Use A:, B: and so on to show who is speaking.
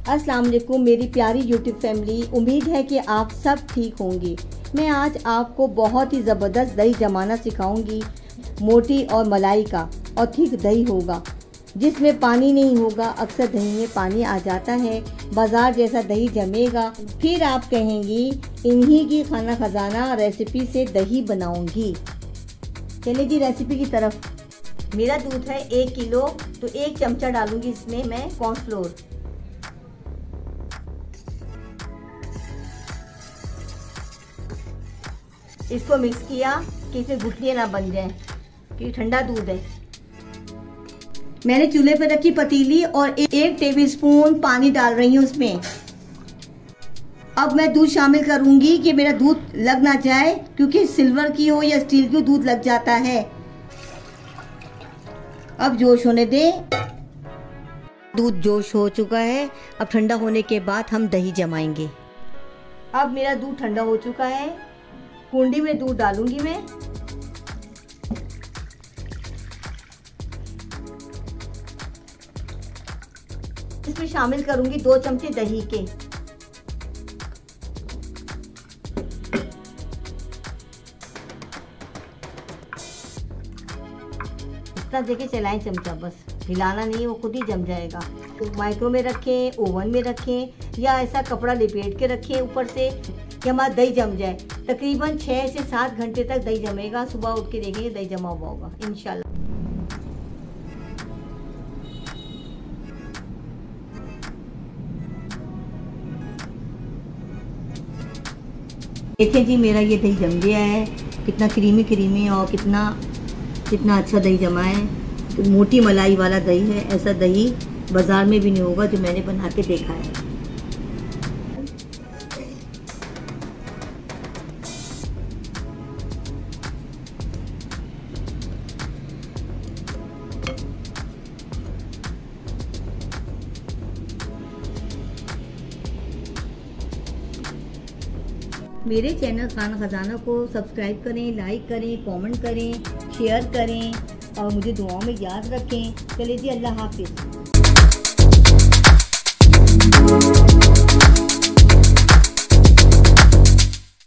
A: अस्सलाम वालेकुम मेरी प्यारी यूट्यूब फैमिली, उम्मीद है कि आप सब ठीक होंगे। मैं आज आपको बहुत ही ज़बरदस्त दही जमाना सिखाऊंगी। मोटी और मलाई का और ठीक दही होगा जिसमें पानी नहीं होगा। अक्सर दही में पानी आ जाता है, बाज़ार जैसा दही जमेगा। फिर आप कहेंगी इन्हीं की खाना खजाना रेसिपी से दही बनाऊंगी। चलिए जी रेसिपी की तरफ। मेरा दूध है 1 किलो, तो 1 चमचा डालूंगी इसमें मैं कॉर्नफ्लोर। इसको मिक्स किया कि इसमें गुठलियाँ ना बन जाएं, क्योंकि ठंडा दूध है। मैंने चूल्हे पर रखी पतीली और 1 टेबलस्पून पानी डाल रही हूँ उसमें। अब मैं दूध शामिल करूंगी कि मेरा दूध लग ना जाए, क्योंकि सिल्वर की हो या स्टील की दूध लग जाता है। अब जोश होने दें। दूध जोश हो चुका है। अब ठंडा होने के बाद हम दही जमाएंगे। अब मेरा दूध ठंडा हो चुका है। कुंडी में दूध डालूंगी मैं। इसमें शामिल करूंगी 2 चमचे दही के। इतना देके चलाएं चमचा, बस हिलाना नहीं, वो खुद ही जम जाएगा। तो माइक्रो में रखें, ओवन में रखें या ऐसा कपड़ा लिपेट के रखें ऊपर से कि हमारा दही जम जाए। तकरीबन 6 से 7 घंटे तक दही जमेगा। सुबह उठ के देखेंगे दही जमा हुआ होगा इंशाल्लाह। देखिए जी मेरा ये दही जम गया है। कितना क्रीमी क्रीमी और कितना अच्छा दही जमा है। तो मोटी मलाई वाला दही है। ऐसा दही बाजार में भी नहीं होगा जो मैंने बना के देखा है। मेरे चैनल खाना खजाना को सब्सक्राइब करें, लाइक करें, कमेंट करें, शेयर करें और मुझे दुआओं में याद रखें। चलिए जी, अल्लाह हाफिज़।